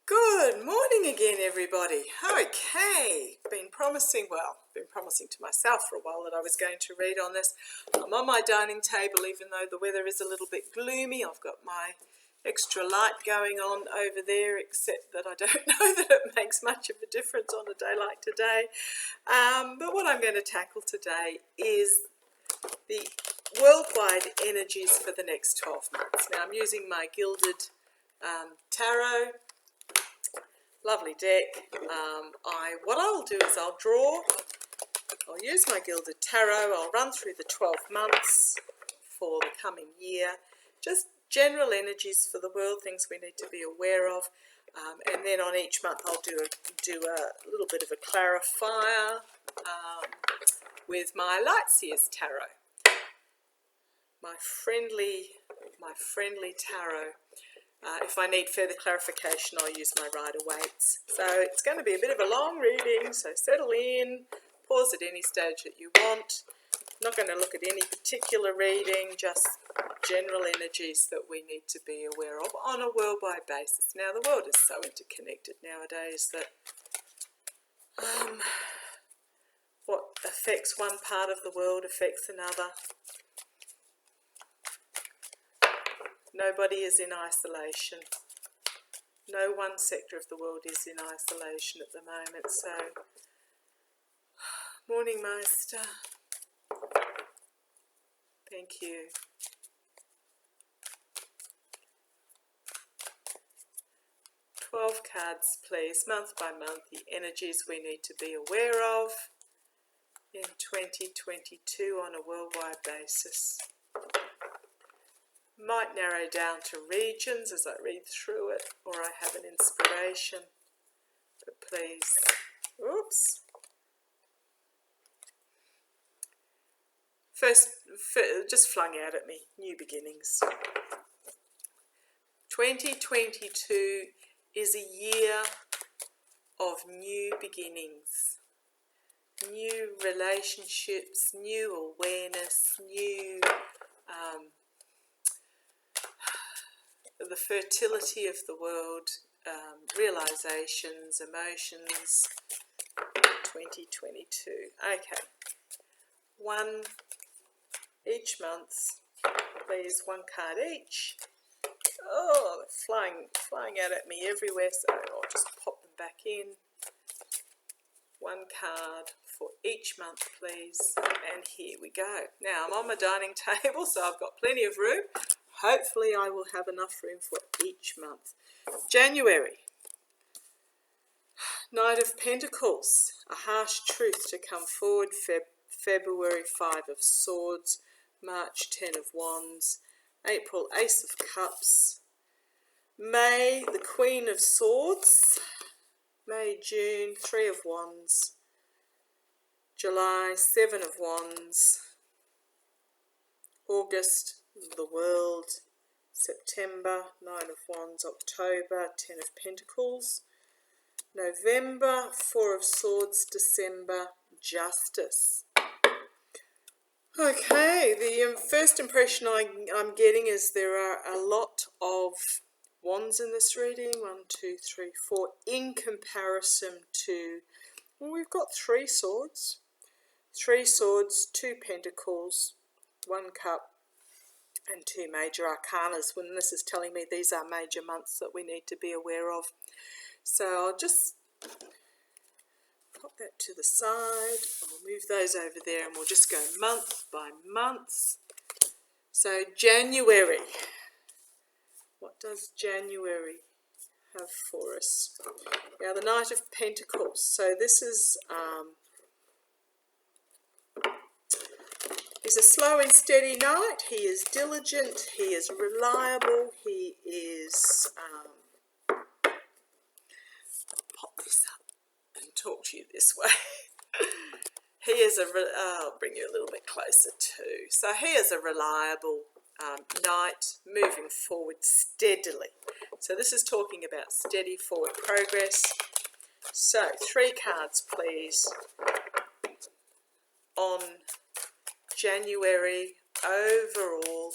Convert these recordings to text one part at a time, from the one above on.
Good morning again, everybody. Okay, been promising to myself for a while that I was going to read on this. I'm on my dining table, even though the weather is a little bit gloomy. I've got my extra light going on over there, except that I don't know that it makes much of a difference on a day like today. But what I'm going to tackle today is the worldwide energies for the next 12 months. Now, I'm using my Gilded Tarot. Lovely deck. What I'll do is I'll use my Gilded Tarot, I'll run through the 12 months for the coming year, just general energies for the world, things we need to be aware of, and then on each month I'll do a little bit of a clarifier with my Lightseers Tarot, my friendly tarot. If I need further clarification, I'll use my Rider-Waite's. So it's going to be a bit of a long reading, so settle in, pause at any stage that you want. I'm not going to look at any particular reading, just general energies that we need to be aware of on a worldwide basis. Now, the world is so interconnected nowadays that what affects one part of the world affects another. Nobody is in isolation. No one sector of the world is in isolation at the moment. So, morning, Meister. Thank you. "12 cards, please, month by month, the energies we need to be aware of in 2022 on a worldwide basis." Might narrow down to regions as I read through it, or I have an inspiration, but please, oops. First, just flung out at me, new beginnings. 2022 is a year of new beginnings, new relationships, new awareness, new the fertility of the world, realizations, emotions, 2022. Okay, one each month, please, one card each. Oh, they're flying out at me everywhere, so I'll just pop them back in. One card for each month, please, and here we go. Now, I'm on my dining table, so I've got plenty of room. Hopefully I will have enough room for each month. January, Knight of Pentacles, a harsh truth to come forward. February, 5 of Swords. March, 10 of Wands. April, Ace of Cups. May, the Queen of Swords. May, June, 3 of Wands. July, 7 of Wands. August, the World. September, 9 of Wands. October, 10 of Pentacles. November, 4 of Swords. December, Justice. Okay, the first impression I'm getting is there are a lot of Wands in this reading. 1, 2, 3, 4. In comparison to, well, we've got 3 swords. 3 swords, 2 pentacles, 1 cup, and 2 major arcanas. When this is telling me these are major months that we need to be aware of. So I'll just pop that to the side. I'll move those over there and we'll just go month by month. So January. What does January have for us? Now, the Knight of Pentacles. So this is he's a slow and steady knight. He is diligent. He is reliable. He is I'll pop this up and talk to you this way. He is I'll bring you a little bit closer too. So he is a reliable knight, moving forward steadily. So this is talking about steady forward progress. So 3 cards, please, on January overall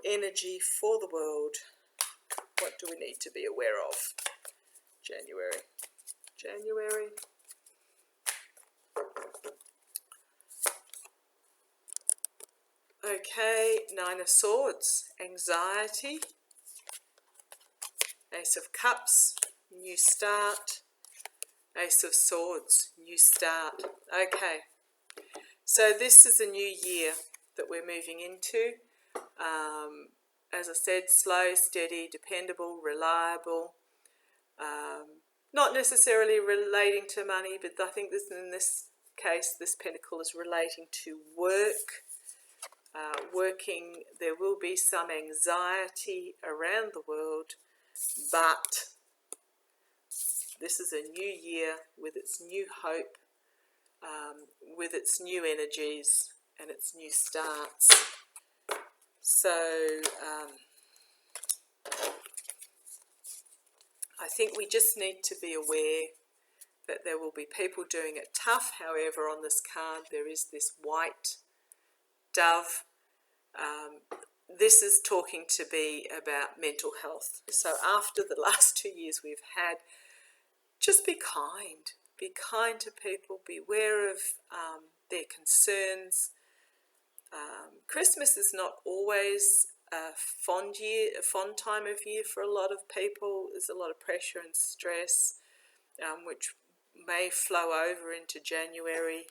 energy for the world. do we need to be aware of? January. Okay, Nine of Swords, anxiety. Ace of Cups, new start. Ace of Swords, new start. Okay, so this is a new year that we're moving into. As I said, slow, steady, dependable, reliable. Not necessarily relating to money, but I think in this case, this pentacle is relating to work. Working, there will be some anxiety around the world, but this is a new year with its new hope, with its new energies and its new starts. So I think we just need to be aware that there will be people doing it tough. However, on this card there is this white dove. This is talking to be about mental health. So after the last 2 years we've had, just be kind. Be kind to people. Be aware of their concerns. Christmas is not always a fond time of year for a lot of people. There's a lot of pressure and stress, which may flow over into January.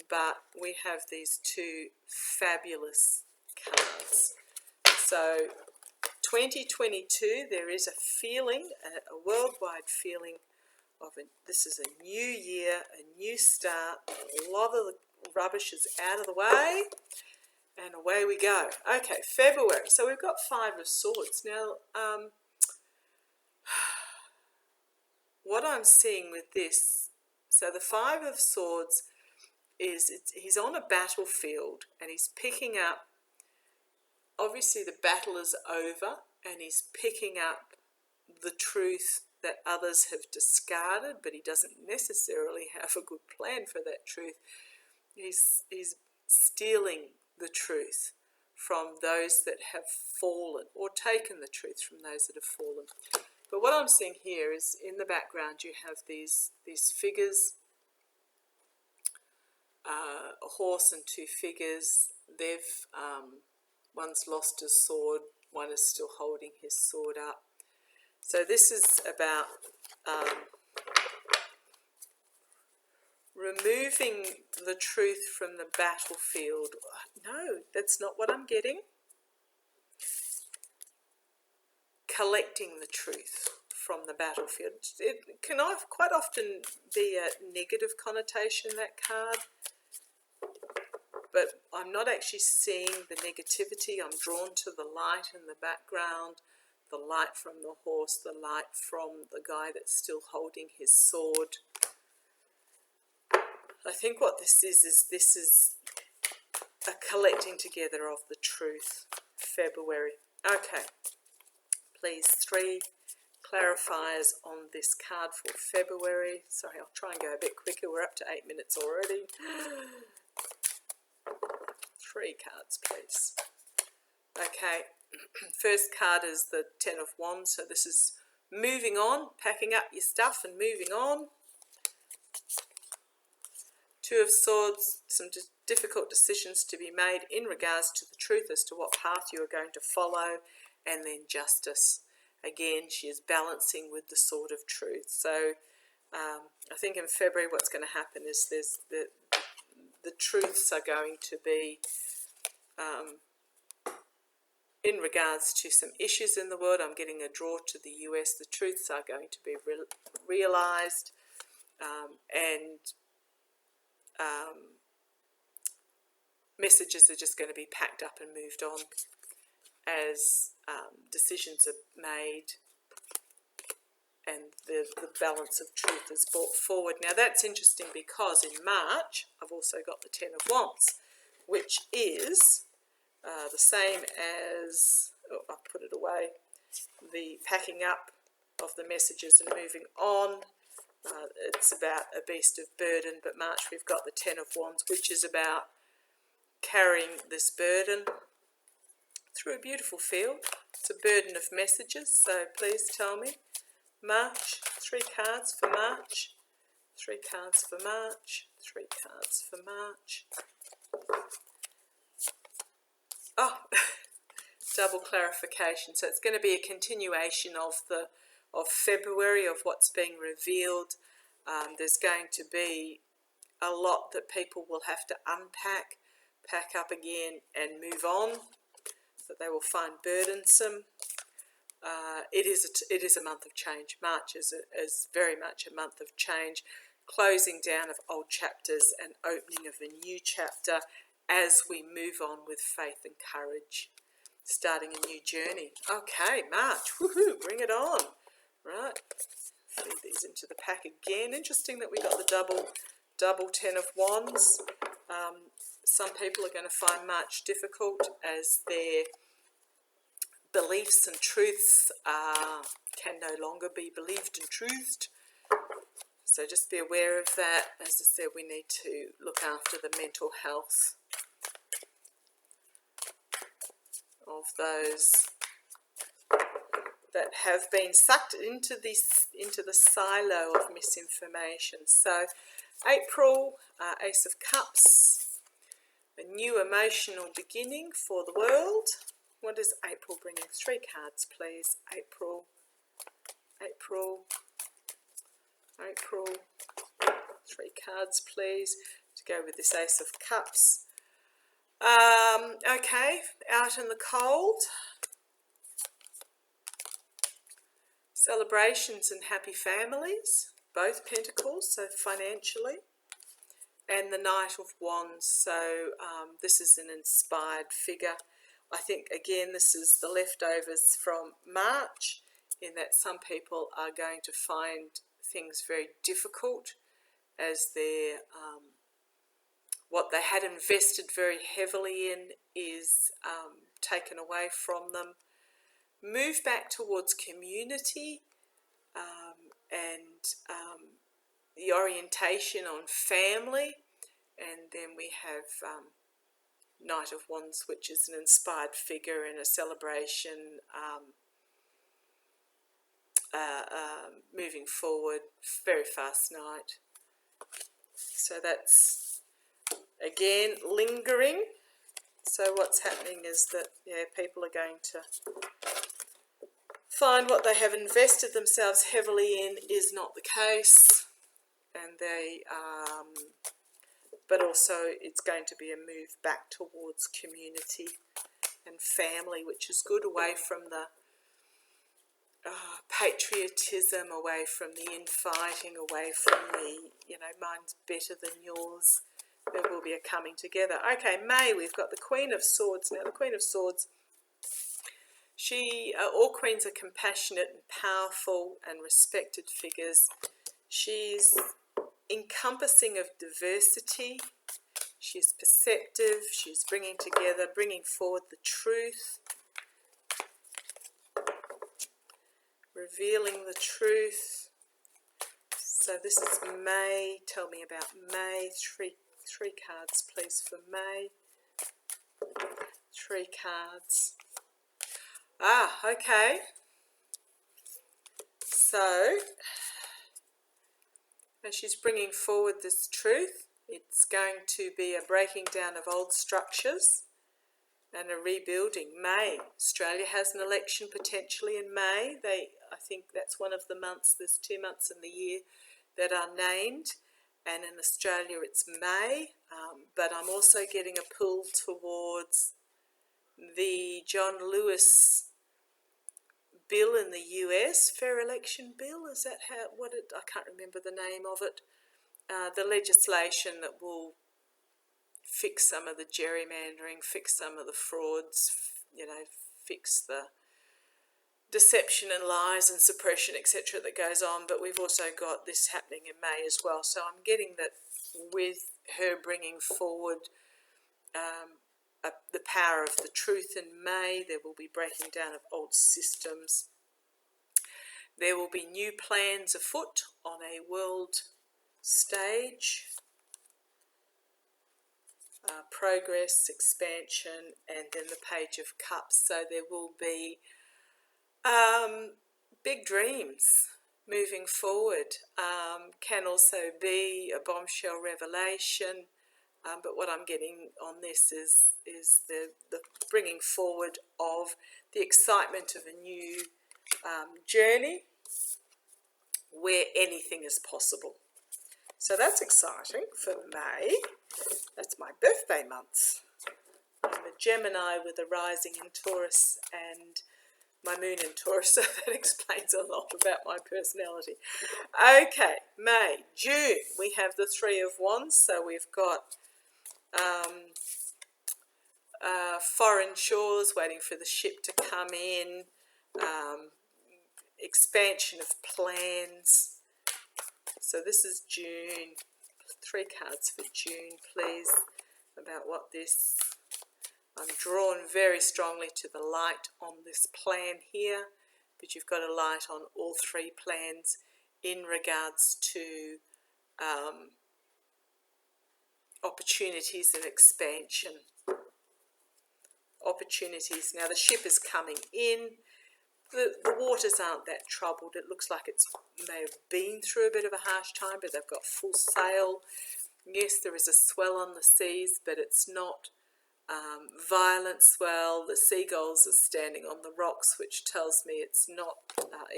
But we have these two fabulous cards. So 2022, there is a feeling, a worldwide feeling of this is a new year, a new start. A lot of the rubbish is out of the way, and away we go. Okay, February. So we've got Five of Swords. Now, what I'm seeing with this, so the Five of Swords is he's on a battlefield and he's picking up, obviously the battle is over, and he's picking up the truth that others have discarded, but he doesn't necessarily have a good plan for that truth. He's stealing the truth from those that have fallen, or taken the truth from those that have fallen. But what I'm seeing here is in the background you have these figures, a horse and two figures. They've one's lost his sword, one is still holding his sword up. So this is about removing the truth from the battlefield. No, that's not what I'm getting. Collecting the truth from the battlefield. It can quite often be a negative connotation, that card. But I'm not actually seeing the negativity. I'm drawn to the light in the background, the light from the horse, the light from the guy that's still holding his sword. I think what this is a collecting together of the truth. February. Okay. Please, 3 clarifiers on this card for February. Sorry, I'll try and go a bit quicker. We're up to 8 minutes already. 3 cards, please. Okay, first card is the Ten of Wands. So this is moving on, packing up your stuff and moving on. 2 of Swords, some difficult decisions to be made in regards to the truth as to what path you are going to follow. And then Justice. Again, she is balancing with the Sword of Truth. So I think in February what's going to happen is there's the truths are going to be in regards to some issues in the world. I'm getting a draw to the US. The truths are going to be realized, and messages are just going to be packed up and moved on as decisions are made and the balance of truth is brought forward. Now that's interesting because in March I've also got the Ten of Wands, which is the same as, I'll put it away, the packing up of the messages and moving on. It's about a beast of burden, but March we've got the Ten of Wands, which is about carrying this burden through a beautiful field. It's a burden of messages, so please tell me. March, 3 cards for March, 3 cards for March, 3 cards for March. Oh, double clarification. So it's going to be a continuation of February, of what's being revealed. There's going to be a lot that people will have to unpack, pack up again and move on, that they will find burdensome. It is a month of change. March is very much a month of change, closing down of old chapters and opening of a new chapter as we move on with faith and courage, starting a new journey. Okay, March, woohoo, bring it on. Right, feed these into the pack again. Interesting that we got the double 10 of Wands. Some people are going to find March difficult as their beliefs and truths can no longer be believed and truthed. So just be aware of that. As I said, we need to look after the mental health of those that have been sucked into the silo of misinformation. So April, Ace of Cups, a new emotional beginning for the world. What is April bringing? 3 cards, please. April, 3 cards, please, to go with this Ace of Cups. Okay, out in the cold. Celebrations and happy families, both pentacles, so financially. And the Knight of Wands, so this is an inspired figure. I think, again, this is the leftovers from March, in that some people are going to find things very difficult as their what they had invested very heavily in is taken away from them. Move back towards community and the orientation on family. And then we have Knight of Wands, which is an inspired figure in a celebration, moving forward, very fast night. So that's, again, lingering. So what's happening is that, yeah, people are going to find what they have invested themselves heavily in is not the case, and they but also it's going to be a move back towards community and family, which is good, away from the patriotism, away from the infighting, away from the, mine's better than yours. There will be a coming together. Okay, May, we've got the Queen of Swords. Now, the Queen of Swords, all queens are compassionate and powerful and respected figures. She's encompassing of diversity. She's perceptive. She's bringing together, bringing forward the truth, revealing the truth. So this is May. Tell me about May. Three cards, please, for May. 3 cards. Okay. So, as she's bringing forward this truth, it's going to be a breaking down of old structures and a rebuilding. May. Australia has an election potentially in May. I think that's one of the months. There's 2 months in the year that are named, and in Australia it's May. But I'm also getting a pull towards the John Lewis bill in the US, Fair Election Bill. Is that I can't remember the name of it. The legislation that will fix some of the gerrymandering, fix some of the frauds, fix the deception and lies and suppression, etc. that goes on. But we've also got this happening in May as well. So I'm getting that with her bringing forward the power of the truth in May, there will be breaking down of old systems. There will be new plans afoot on a world stage. progress, expansion, and then the Page of Cups. So there will be big dreams moving forward. Can also be a bombshell revelation, but what I'm getting on this is the bringing forward of the excitement of a new journey where anything is possible. So that's exciting for May. That's my birthday month. I'm a Gemini with a rising in Taurus and my moon in Taurus, so that explains a lot about my personality. Okay, May. June, we have the Three of Wands, so we've got foreign shores, waiting for the ship to come in, expansion of plans. So this is June. 3 cards for June, please, about what this... I'm drawn very strongly to the light on this plan here, but you've got a light on all 3 plans in regards to opportunities and expansion. Opportunities. Now the ship is coming in. The waters aren't that troubled. It looks like it may have been through a bit of a harsh time, but they've got full sail. Yes, there is a swell on the seas, but it's not violent swell. The seagulls are standing on the rocks, which tells me it's not,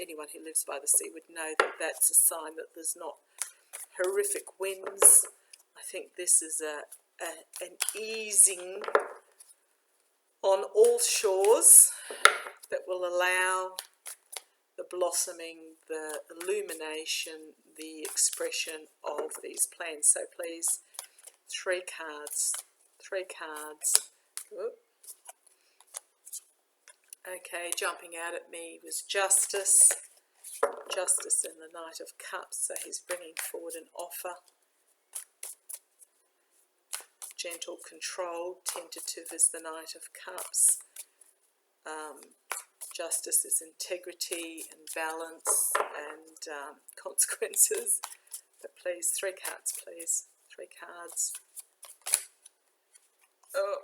anyone who lives by the sea would know that that's a sign that there's not horrific winds. I think this is an easing on all shores that will allow the blossoming, the illumination, the expression of these plans. So please, 3 cards. 3 cards. Oop. Okay, jumping out at me was Justice. Justice and the Knight of Cups, so he's bringing forward an offer. Gentle control, tentative is the Knight of Cups. Justice is integrity and balance and consequences. But please, 3 cards, please. 3 cards. Oh.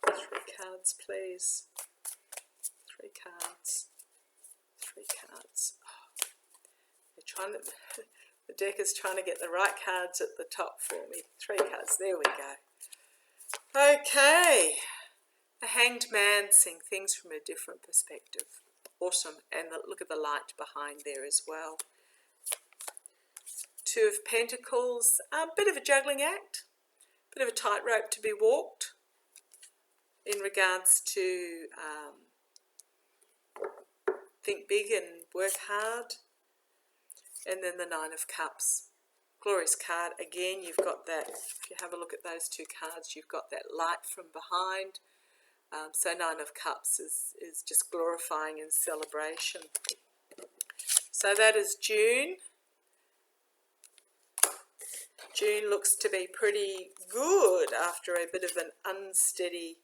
3 cards, please. 3 cards. 3 cards. Oh. They're trying to... The deck is trying to get the right cards at the top for me. 3 cards. There we go. Okay. A Hanged Man, seeing things from a different perspective. Awesome. And look at the light behind there as well. 2 of Pentacles. A bit of a juggling act. Bit of a tightrope to be walked in regards to think big and work hard. And then the 9 of Cups. Glorious card. Again, you've got that, if you have a look at those 2 cards, you've got that light from behind. So 9 of Cups is just glorifying and celebration. So that is June. June looks to be pretty good after a bit of an unsteady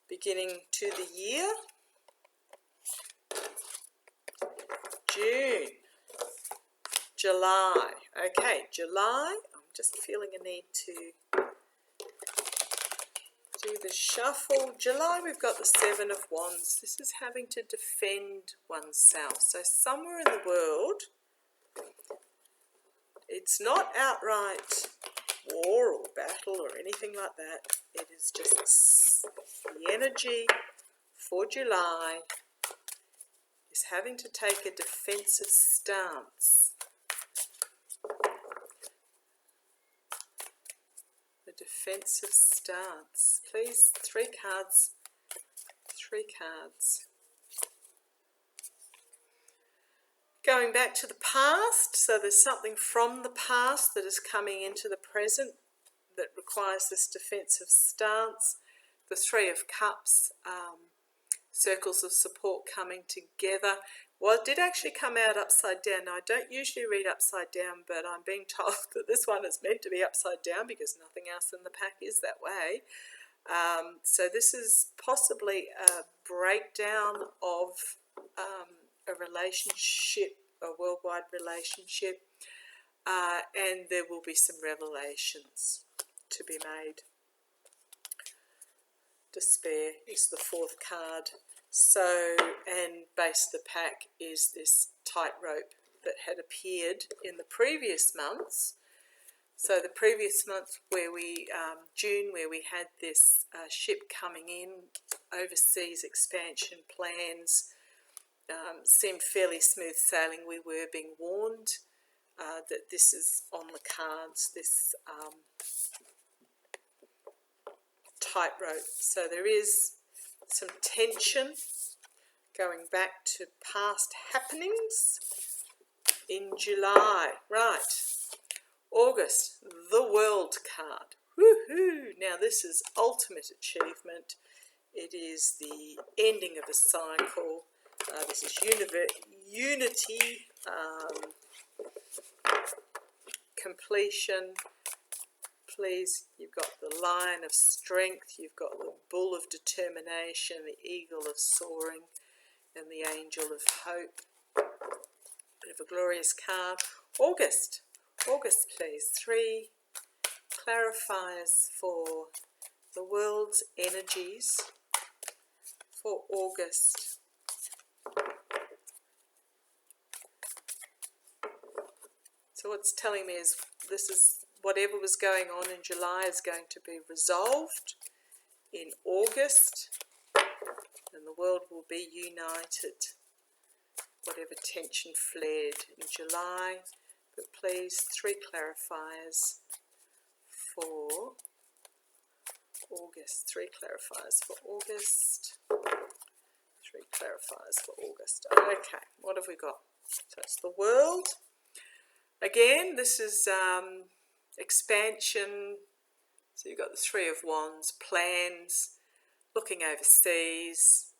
beginning to the year. June. July. Okay, July. I'm just feeling a need to do the shuffle. July, we've got the 7 of Wands. This is having to defend oneself. So somewhere in the world, it's not outright war or battle or anything like that. It is just the energy for July is having to take a defensive stance. A defensive stance. Please, 3 cards. 3 cards. Going back to the past, so there's something from the past that is coming into the present that requires this defensive stance. The 3 of Cups, circles of support coming together. Well, it did actually come out upside down. Now, I don't usually read upside down, but I'm being told that this one is meant to be upside down because nothing else in the pack is that way. So this is possibly a breakdown of a relationship, a worldwide relationship, and there will be some revelations. to be made. Despair is the fourth card. So, and base of the pack is this tightrope that had appeared in the previous months. So the previous month where we, June, where we had this ship coming in, overseas expansion plans, seemed fairly smooth sailing. We were being warned that this is on the cards, this tightrope. So there is some tension going back to past happenings in July. Right. August, the World card. Woohoo! Now this is ultimate achievement. It is the ending of a cycle. This is unity, completion. Please, you've got the Lion of Strength, you've got the Bull of Determination, the Eagle of Soaring, and the Angel of Hope. Bit of a glorious card. August, please. 3 clarifiers for the world's energies for August. So what's telling me is this is whatever was going on in July is going to be resolved in August, and the world will be united. Whatever tension flared in July, but please 3 clarifiers for August. 3 clarifiers for August. 3 clarifiers for August. Okay, what have we got? So it's the world. Again, this is expansion. So you've got the 3 of Wands, plans, looking overseas,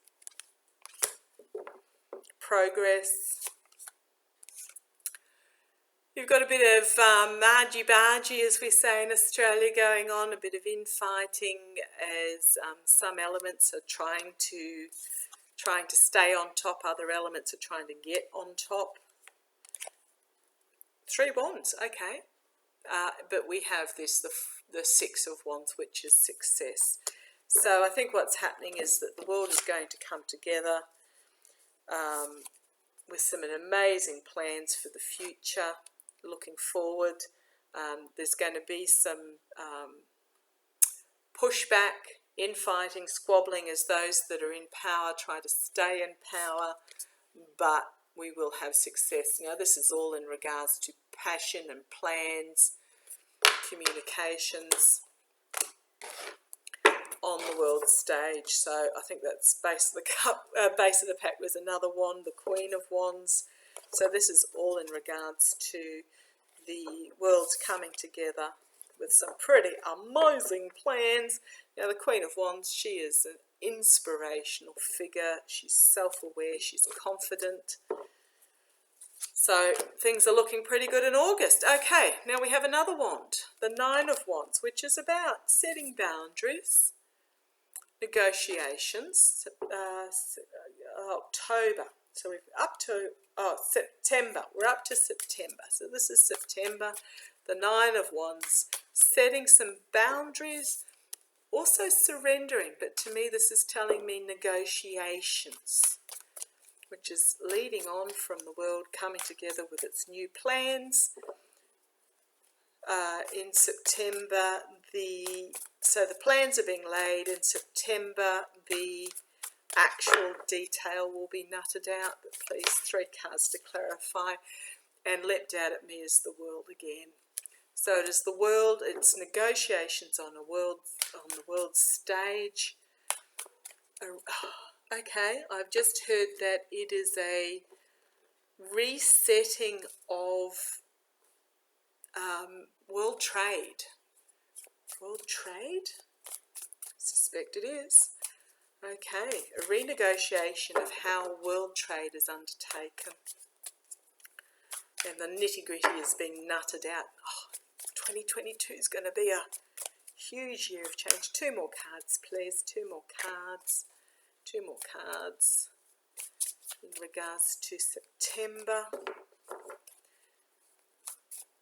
progress. You've got a bit of margy-bargy, as we say in Australia, going on, a bit of infighting as some elements are trying to stay on top, other elements are trying to get on top. 3 Wands, okay. But we have this, the 6 of Wands, which is success. So I think what's happening is that the world is going to come together with some amazing plans for the future, looking forward. There's going to be some pushback, infighting, squabbling as those that are in power try to stay in power, but we will have success. Now this is all in regards to passion and plans, communications on the world stage. So I think that's base of the cup. Base of the pack was another wand, the Queen of Wands. So this is all in regards to the world coming together with some pretty amazing plans. Now the Queen of Wands, she is an inspirational figure. She's self-aware, she's confident. So things are looking pretty good in August. Okay, now we have another wand, the 9 of Wands, which is about setting boundaries, negotiations, October. So we're up to September. We're up to September. So this is September, the 9 of Wands, setting some boundaries, also surrendering. But to me, this is telling me negotiations, which is leading on from the world coming together with its new plans. In September, so the plans are being laid. In September, the actual detail will be nutted out. But please, 3 cards to clarify. And leapt out at me is the world again. So it is the world. It's negotiations on the world stage. Okay, I've just heard that it is a resetting of world trade. World trade? Suspect it is. Okay, a renegotiation of how world trade is undertaken. And the nitty-gritty is being nutted out. 2022 is going to be a huge year of change. 2 more cards, please. 2 more cards. 2 more cards in regards to September.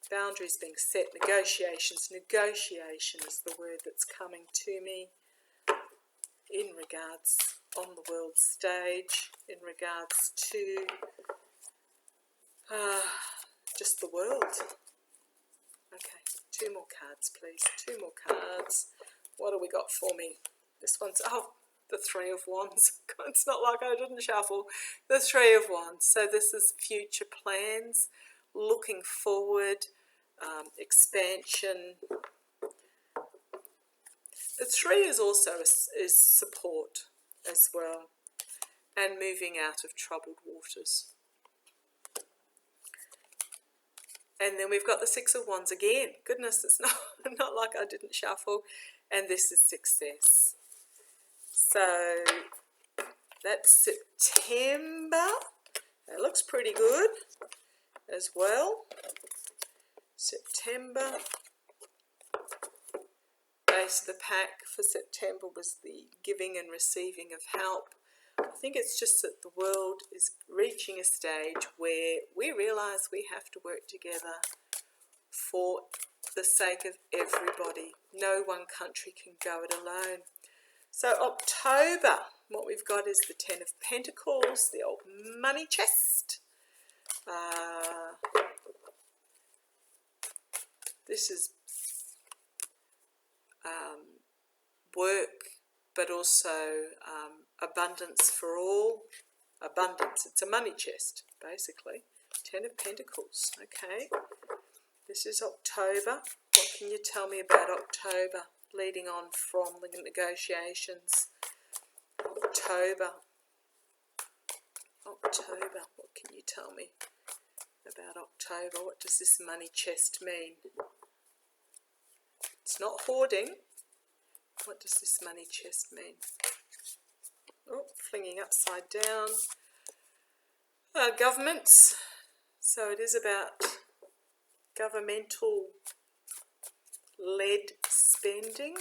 boundaries being set, negotiations. Negotiation is the word that's coming to me in regards on the world stage, in regards to just the world. Okay, 2 more cards, please. 2 more cards. What have we got for me? This one's, the 3 of Wands. It's not like I didn't shuffle. The 3 of Wands. So this is future plans, looking forward, expansion. The 3 is also is support as well, and moving out of troubled waters. And then we've got the 6 of Wands again. Goodness, it's not like I didn't shuffle. And this is success. So that's September. That looks pretty good as well. September. Base of the pack for September was the giving and receiving of help. I think it's just that the world is reaching a stage where we realise we have to work together for the sake of everybody. No one country can go it alone. So October, what we've got is the 10 of Pentacles, the old money chest. This is work, but also abundance for all. Abundance, it's a money chest, basically. 10 of Pentacles, okay. This is October. What can you tell me about October, leading on from the negotiations? October, what can you tell me about October? What does this money chest mean? It's not hoarding. What does this money chest mean? Oh, flinging upside down. Governments. So it is about governmental led spending.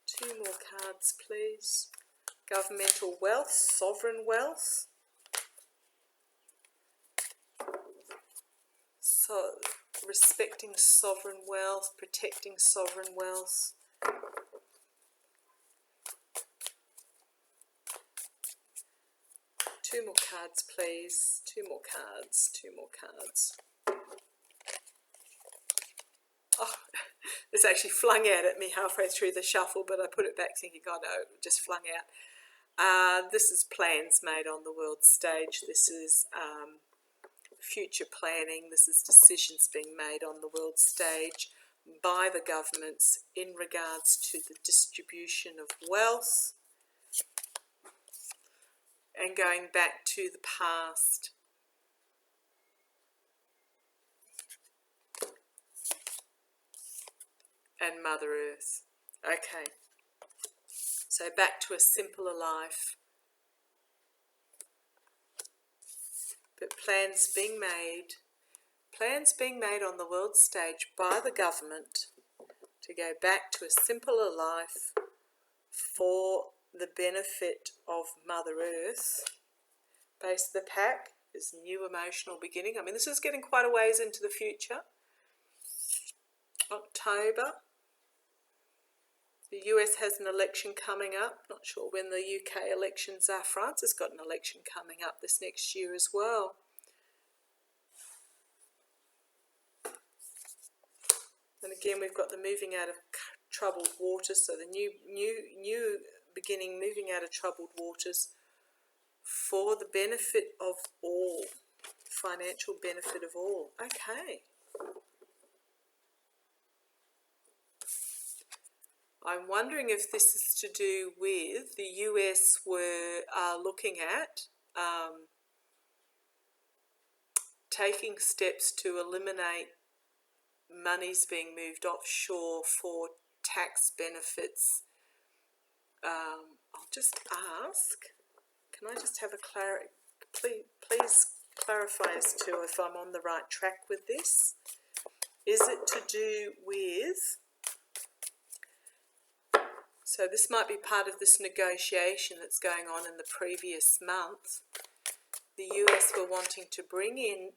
2 more cards, please. Governmental wealth, sovereign wealth. So respecting sovereign wealth, protecting sovereign wealth. Two more cards, please. 2 more cards. 2 more cards. Oh, it's actually flung out at me halfway through the shuffle, but I put it back thinking, oh no, it just flung out. This is plans made on the world stage. This is future planning. This is decisions being made on the world stage by the governments in regards to the distribution of wealth and going back to the past. And Mother Earth. Okay. So back to a simpler life. But plans being made on the world stage by the government to go back to a simpler life for the benefit of Mother Earth. Base of the pack is new emotional beginning. I mean, this is getting quite a ways into the future. October. The US has an election coming up. Not sure when the UK elections are. France has got an election coming up this next year as well. And again, we've got the moving out of troubled waters. So the new beginning, moving out of troubled waters for the benefit of all, financial benefit of all. Okay. I'm wondering if this is to do with the US are looking at taking steps to eliminate monies being moved offshore for tax benefits. I'll just ask, can I just have a please clarify as to if I'm on the right track with this. Is it to do with, so this might be part of this negotiation that's going on in the previous month. The US were wanting to bring in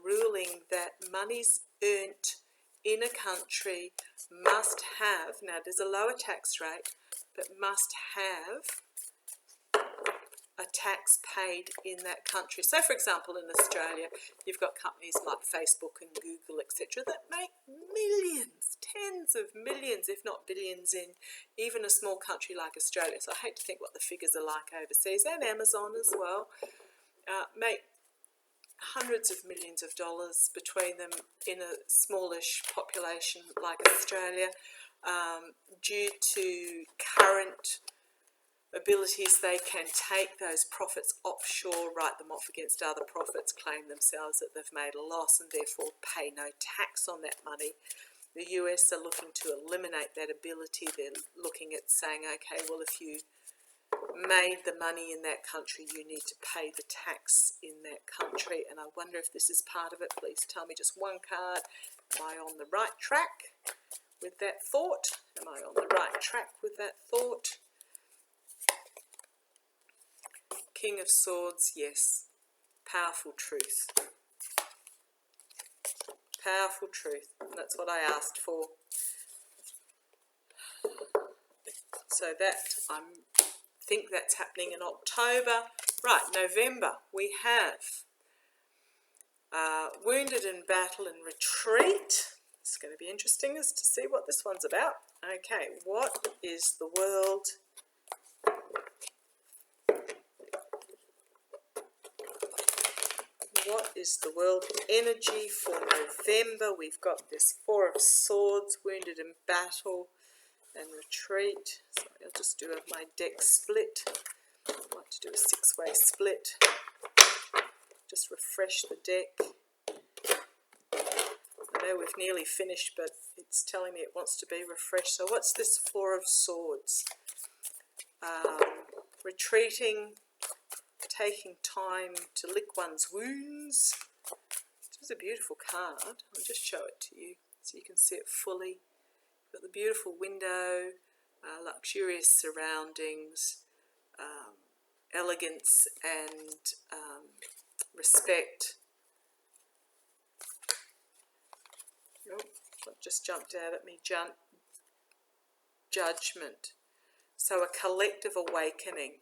ruling that monies earned in a country must have, now there's a lower tax rate, but must have a tax paid in that country. So for example, in Australia, you've got companies like Facebook and Google, etc., that make millions, tens of millions, if not billions, in even a small country like Australia. So I hate to think what the figures are like overseas, and Amazon as well, make hundreds of millions of dollars between them in a smallish population like Australia, due to current abilities. They can take those profits offshore, write them off against other profits, claim themselves that they've made a loss and therefore pay no tax on that money. The US are looking to eliminate that ability. They're looking at saying, okay, well, if you made the money in that country, you need to pay the tax in that country. And I wonder if this is part of it. Please tell me, just one card. Am I on the right track with that thought? Am I on the right track with that thought? King of Swords, yes. Powerful truth. Powerful truth. That's what I asked for. So that, I think that's happening in October. Right, November, we have Wounded in Battle and Retreat. It's going to be interesting as to see what this one's about. Okay, what is the world... What is the world energy for November? We've got this Four of Swords, Wounded in Battle and Retreat. So I'll just do my deck split. I like to do a six-way split. Just refresh the deck. I know we've nearly finished, but it's telling me it wants to be refreshed. So what's this Four of Swords? Retreating, taking time to lick one's wounds. This is a beautiful card. I'll just show it to you so you can see it fully. Got the beautiful window, luxurious surroundings, elegance and respect. Oh, what just jumped out at me? Judgment. So a collective awakening.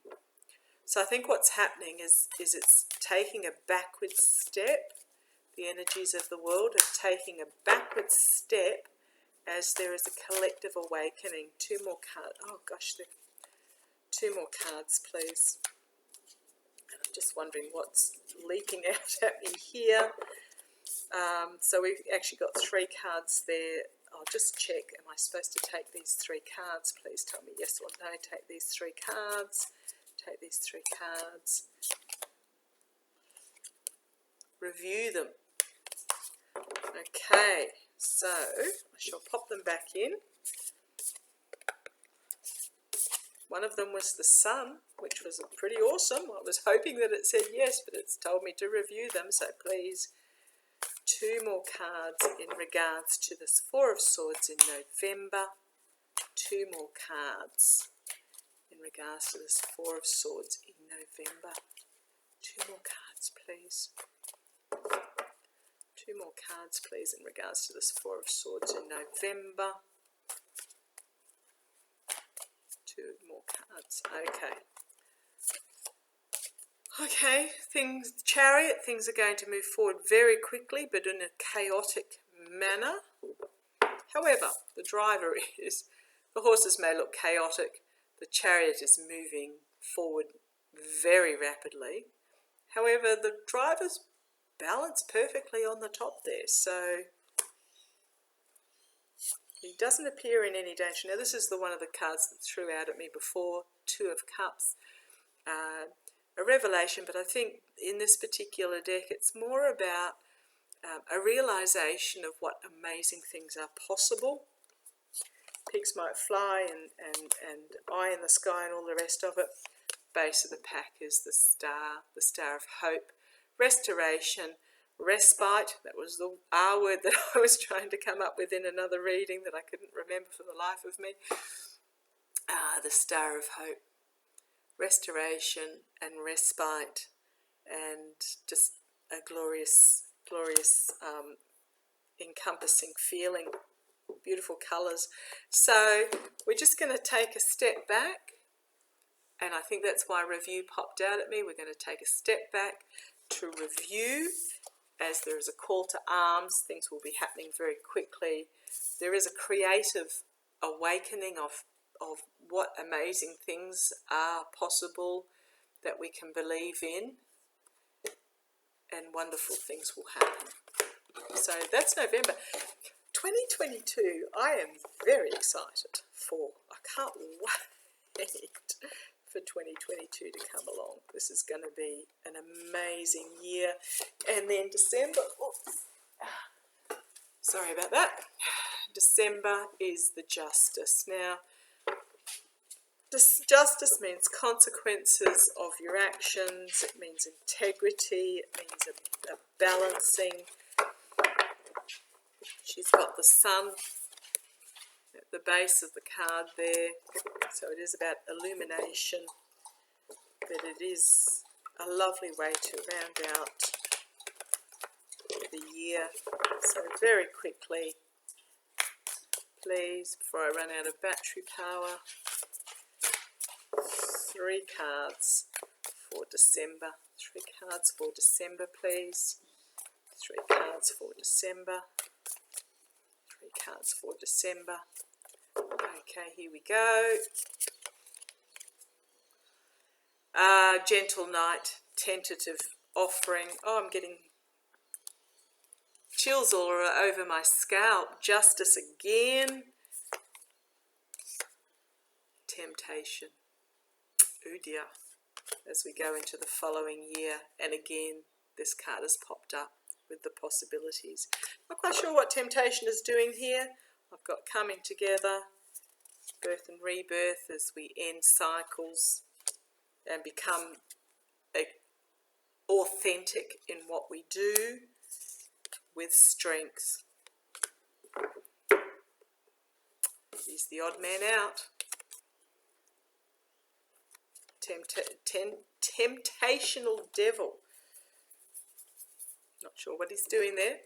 So I think what's happening is it's taking a backward step. The energies of the world are taking a backward step as there is a collective awakening. Two more cards. Oh gosh, two more cards, please. And I'm just wondering what's leaping out at me here. So we've actually got three cards there. I'll just check. Am I supposed to take these three cards? Please tell me yes or no. Take these three cards. Take these three cards. Review them. Okay, so I shall pop them back in. One of them was the Sun, which was pretty awesome. I was hoping that it said yes, but it's told me to review them. So please, two more cards in regards to this Four of Swords in November. Two more cards in regards to this Four of Swords in November. Two more cards, please. Two more cards, please, in regards to this Four of Swords in November. Two more cards. Okay. Okay, Chariot, things are going to move forward very quickly, but in a chaotic manner. However, the horses may look chaotic. The Chariot is moving forward very rapidly. However, the driver's balanced perfectly on the top there, so he doesn't appear in any danger. Now, this is one of the cards that threw out at me before, Two of Cups. A revelation, but I think in this particular deck it's more about a realization of what amazing things are possible. Pigs might fly and eye in the sky and all the rest of it. Base of the pack is the Star of Hope. Restoration, respite, that was the R word that I was trying to come up with in another reading that I couldn't remember for the life of me. The Star of Hope. Restoration and respite and just a glorious glorious encompassing feeling, beautiful colours. So we're just going to take a step back, and I think that's why review popped out at me. We're going to take a step back to review, as there is a call to arms. Things will be happening very quickly. There is a creative awakening of what amazing things are possible that we can believe in, and wonderful things will happen. So that's November 2022. I am very excited for. I can't wait for 2022 to come along. This is going to be an amazing year. And then December, oops, sorry about that. December is the justice. Now, justice means consequences of your actions. It means integrity. It means a balancing. She's got the sun at the base of the card there. So it is about illumination. But it is a lovely way to round out the year. So very quickly, please, before I run out of battery power, 3 cards for December. 3 cards for December, please. 3 cards for December. 3 cards for December. Okay, here we go. Gentle night, tentative offering. Oh, I'm getting chills all over my scalp. Justice again. Temptation. Oh dear. As we go into the following year, and again, this card has popped up with the possibilities. Not quite sure what temptation is doing here. I've got coming together, birth and rebirth as we end cycles and become authentic in what we do with strength. He's the odd man out. Temptational devil. Not sure what he's doing there.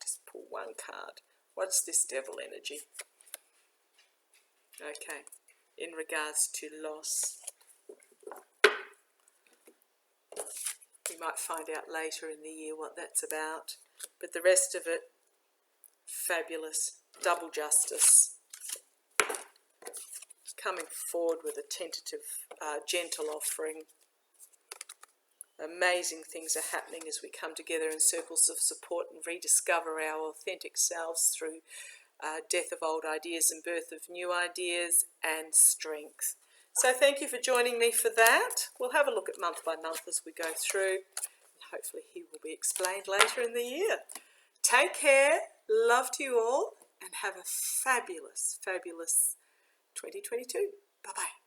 Just pull 1 card. What's this devil energy? Okay, in regards to loss. We might find out later in the year what that's about. But the rest of it, fabulous. Double justice. Coming forward with a tentative, gentle offering. Amazing things are happening as we come together in circles of support and rediscover our authentic selves through death of old ideas and birth of new ideas and strength. So thank you for joining me for that. We'll have a look at month by month as we go through. Hopefully he will be explained later in the year. Take care, love to you all, and have a fabulous, fabulous 2022. Bye-bye.